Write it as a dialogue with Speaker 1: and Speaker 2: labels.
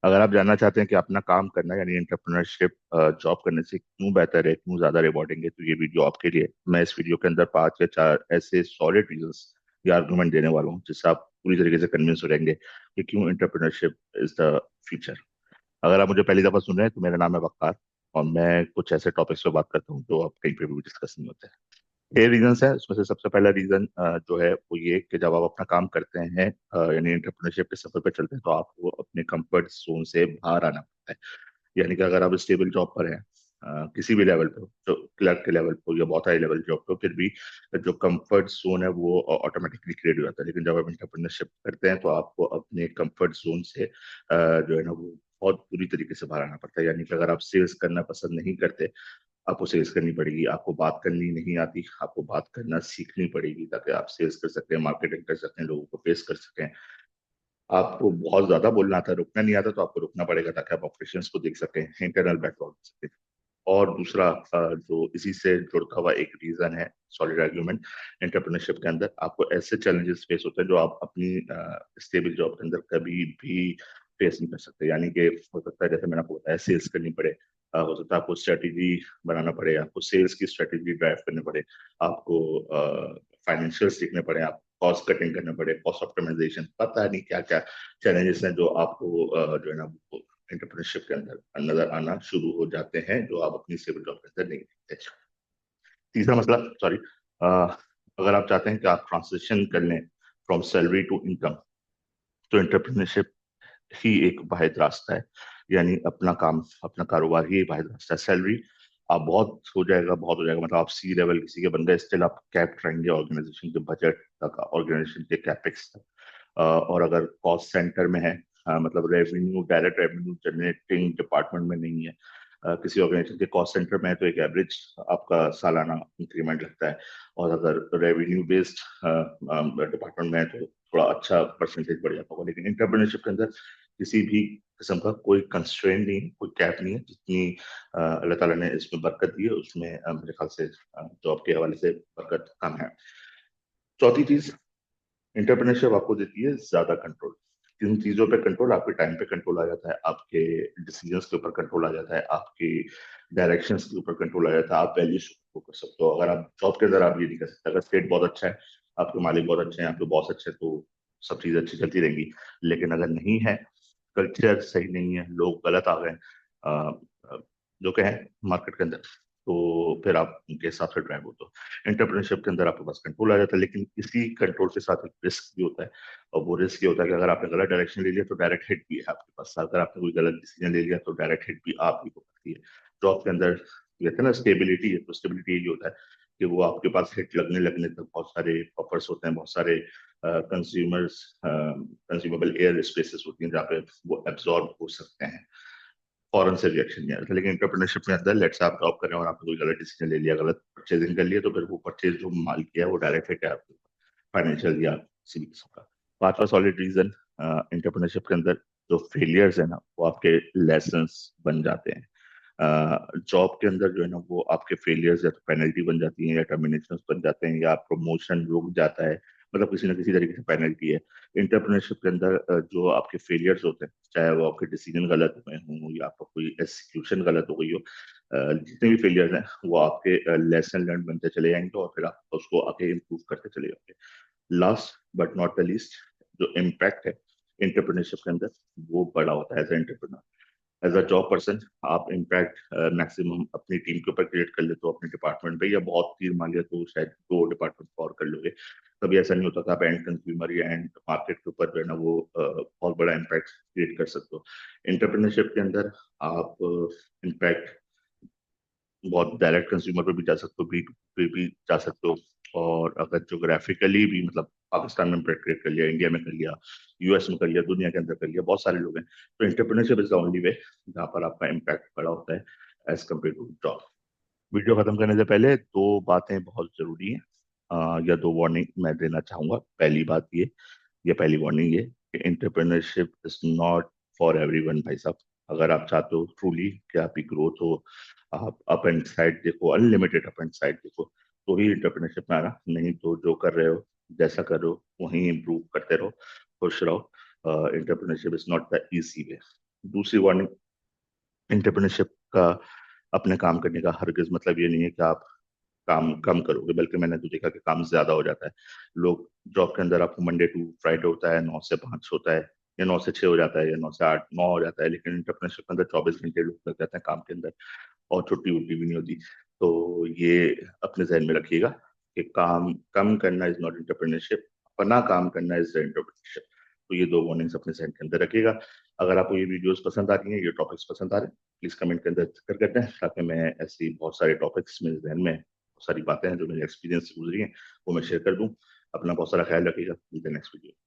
Speaker 1: अगर आप जानना चाहते हैं कि अपना काम करना यानी एंटरप्रेन्योरशिप जॉब करने से क्यों बेहतर है, क्यों ज्यादा रिवॉर्डिंग है, तो ये वीडियो आपके लिए। मैं इस वीडियो के अंदर 5 या 4 ऐसे सॉलिड रीजंस या आर्गुमेंट देने वाला हूँ जिससे आप पूरी तरीके से कन्विंस हो जाएंगे कि क्यों एंटरप्रेन्योरशिप इज द फ्यूचर। अगर आप मुझे पहली दफा सुन रहे हैं तो मेरा नाम है वक्कार, और मैं कुछ ऐसे टॉपिक्स पे बात करता हूँ जो आप कहीं पे भी डिस्कस नहीं होते हैं। ये रीजंस है, उसमें से सबसे पहला रीजन जो है वो ये कि जब आप अपना काम करते हैं यानी एंटरप्रेन्योरशिप के सफर पे चलते हैं तो आपको अपने कंफर्ट जोन से बाहर आना पड़ता है। यानी कि अगर आप स्टेबल जॉब पर हैं, किसी भी लेवल पे हो, तो क्लर्क के लेवल पे हो या बहुत हाई लेवल जॉब पे हो, फिर भी जो कंफर्ट जोन है वो ऑटोमेटिकली क्रिएट हो जाता है। लेकिन जब आप एंटरप्रेन्योरशिप करते हैं तो आपको अपने कंफर्ट जोन से जो है ना वो बहुत बुरी तरीके से बाहर आना पड़ता है। यानी कि अगर आप सेल्स करना पसंद नहीं करते, आपको सेल्स करनी पड़ेगी। आपको बात करनी नहीं आती, आपको बात करना सीखनी पड़ेगी ताकि आप सेल्स कर सकें, मार्केटिंग कर सकें, लोगों को फेस कर सकें। आपको बहुत ज्यादा बोलना आता है, रुकना नहीं आता, तो आपको रुकना पड़ेगा ताकि आप ऑपरेशंस को देख सकें, इंटरनल बैकलॉग देख सकें। और दूसरा जो इसी से जुड़ता हुआ एक रीजन है, सॉलिड आर्ग्यूमेंट, एंटरप्रेन्योरशिप के अंदर आपको ऐसे चैलेंजेस फेस होते हैं जो आप अपनी स्टेबल जॉब के अंदर कभी भी फेस नहीं कर सकते। यानी कि हो सकता है, जैसे मैंने आपको बताया, सेल्स करनी पड़े, हो सकता है आपको स्ट्रेटेजी बनाना पड़े, आपको सेल्स की स्ट्रेटेजी ड्राइव करनी पड़े, आपको फाइनेंशियल सीखने पड़े, आप कॉस्ट कटिंग करने पड़े, कॉस्ट ऑप्टिमाइजेशन, पता नहीं क्या क्या चैलेंजेस हैं जो आपको जो है ना एंटरप्रेन्योरशिप के अंदर नजर आना शुरू हो जाते हैं, जो आप अपनी सिविल जॉब के अंदर नहीं देखते। तीसरा मसला, सॉरी, अगर आप चाहते हैं कि आप ट्रांसिशन कर लें फ्रॉम सैलरी टू इनकम, तो एंटरप्रेन्योरशिप ही एक वाहिद रास्ता है। यानी अपना काम, अपना कारोबार ही एक वाहिद रास्ता है। सैलरी आप बहुत हो जाएगा, मतलब आप सी लेवल किसी के बंदे, स्टिल आप कैप रहेंगे ऑर्गेनाइजेशन के बजट तक, ऑर्गेनाइजेशन के कैपेक्स तक। और अगर कॉस्ट सेंटर में है, मतलब revenue, direct revenue generating department में नहीं है, किसी ऑर्गेनाइजेशन के कॉस्ट सेंटर में है, तो एक एवरेज आपका सालाना इंक्रीमेंट लगता है। और अगर रेवेन्यू बेस्ड डिपार्टमेंट में है तो थोड़ा अच्छा परसेंटेज बढ़ जाता होगा। लेकिन इंटरप्रेन्योरशिप के अंदर किसी भी किस्म का कोई कंस्ट्रेंट नहीं है, कोई कैप नहीं है। जितनी अल्लाह ताला ने इसमें बरकत दी है, उसमें मेरे ख्याल से जॉब के हवाले से बरकत कम है। चौथी चीज, इंटरप्रेन्योरशिप आपको देती है ज्यादा कंट्रोल। किन चीजों पे कंट्रोल? आपके टाइम पे कंट्रोल आ जाता है, आपके डिसीजंस के ऊपर कंट्रोल आ जाता है, आपकी डायरेक्शंस के ऊपर कंट्रोल आ जाता है, आप वैल्यूज को कर सकते हो। अगर आप जॉब के अंदर आप ये नहीं कर सकते। अगर स्टेट बहुत अच्छा है, आपके मालिक बहुत अच्छे हैं, आपके बॉस अच्छे हैं, तो सब चीज अच्छी चलती रहेंगी। लेकिन अगर नहीं है, कल्चर सही नहीं है, लोग गलत आ गए अ, अ, जो कहें मार्केट के अंदर, तो फिर आप उनके हिसाब से ड्राइव होते हो। एंटरप्रेन्योरशिप के अंदर आपके पास कंट्रोल आ जाता है, लेकिन इसी कंट्रोल के साथ एक रिस्क भी होता है। और वो रिस्क ये होता है कि अगर आपने गलत डायरेक्शन ले लिया तो डायरेक्ट हिट भी है आपके पास। अगर आपने कोई गलत डिसीजन ले लिया तो डायरेक्ट हिट भी आप ही को करती है। जॉब के अंदर कहते हैं ना स्टेबिलिटी है, तो स्टेबिलिटी ये होता है कि वो आपके पास हिट लगने लगने तक बहुत सारे ऑफर्स होते हैं, बहुत सारे कंज्यूमर्स कंज्यूमेबल एयर स्पेसेस होती हैं जहाँ पे वो एब्जॉर्ब हो सकते हैं, फौरन से रिएक्शन नहीं आता। लेकिन एंटरप्रेन्योरशिप में अंदर, लेट्स से आप जॉब कर रहे हो और आपने कोई गलत डिसीजन ले लिया, गलत परचेजिंग कर लिया, तो फिर वो परचेज जो माल किया है वो डायरेक्ट हिट है आपके फाइनेंशियल या किसी भी किस्म का। पांचवा सॉलिड रीजन, एंटरप्रेन्योरशिप के अंदर जो फेलियर्स है ना वो आपके लेसन्स बन जाते हैं। जॉब के अंदर जो है ना वो आपके फेलियर्स या तो पेनल्टी बन जाती है, या टर्मिनेशन बन जाते हैं, या प्रमोशन रुक जाता है, मतलब किसी ना किसी तरीके से पेनल्टी है। इंटरप्रेन्योरशिप के अंदर जो आपके फेलियर्स होते हैं, चाहे वो आपके डिसीजन गलत हुए हों या आपका कोई एग्जीक्यूशन गलत हो गई हो, जितने भी फेलियर्स हैं वो आपके लेसन लर्न बनते चले जाएंगे और फिर आप उसको आगे इम्प्रूव करते चले जाओगे। Last but not the least, जो इम्पैक्ट है इंटरप्रेन्योरशिप के अंदर, वो बड़ा होता है as entrepreneur. As a job person आप इम्पैक्ट मैक्सिमम अपनी टीम के ऊपर क्रिएट कर लेते हो, अपने डिपार्टमेंट पे, या बहुत तीर मान लिया तो शायद 2 डिपार्टमेंट और कर लोगे। कभी ऐसा नहीं होता कि आप एंड कंज्यूमर या एंड मार्केट के ऊपर जो है ना वो बहुत बड़ा इम्पैक्ट क्रिएट कर सकते हो। इंटरप्रेन्योरशिप के अंदर आप इम्पैक्ट बहुत डायरेक्ट कंज्यूमर पे भी जा सकते हो, बी टू पे भी जा सकते हो, और अगर जोग्राफिकली भी, मतलब पाकिस्तान में इम्पैक्ट क्रिएट कर लिया, इंडिया में कर लिया, यूएस में कर लिया, दुनिया के अंदर कर लिया, बहुत सारे लोग हैं। तो entrepreneurship is the only way जहाँ पर आपका इम्पैक्ट बड़ा होता है as compare to job. Video खत्म करने से पहले 2 बातें बहुत जरूरी हैं, या 2 वार्निंग मैं देना चाहूंगा। पहली बात ये पहली वार्निंग ये कि entrepreneurship is not for everyone भाई साहब। अगर आप चाहते हो ट्रूली कि आपकी ग्रोथ हो, आप अप एंड साइड देखो, अनलिमिटेड अप एंड साइड देखो, तो ही एंटरप्रेन्योरशिप में आना। नहीं तो जो कर रहे हो, जैसा कर रहे हो वहीं इम्प्रूव करते रहो, खुश रहो। Entrepreneurship is not the easy way. दूसरी वार्निंग, एंटरप्रेन्योरशिप का अपने काम करने का हरगिज मतलब ये नहीं है कि आप काम कम करोगे, बल्कि मैंने तो देखा कि काम ज्यादा हो जाता है। लोग जॉब के अंदर, आपको मंडे टू फ्राइडे होता है, 9 से 5 होता है, या 9 से 6 हो जाता है, या 9 से 8 9 हो जाता है, लेकिन एंटरप्रेन्योरशिप के अंदर 24 घंटे लोग लग जाते हैं काम के अंदर, और छुट्टी उट्टी भी नहीं होती। तो ये अपने जहन में रखिएगा कि काम कम करना इज नॉट एंटरप्रेन्योरशिप, अपना काम करना इज एंटरप्रेन्योरशिप। तो ये 2 वार्निंग्स अपने जहन के अंदर रखिएगा। अगर आपको ये वीडियोस पसंद आ रही हैं, ये टॉपिक्स पसंद आ रहे हैं, प्लीज कमेंट के अंदर जिक्र करते हैं, ताकि मैं ऐसी बहुत सारे टॉपिक्स मेरे जहन में, बहुत सारी बातें हैं जो मेरे एक्सपीरियंस से गुजरी हैं, वो मैं शेयर कर दूं। अपना बहुत सारा ख्याल रखिएगा। Next video.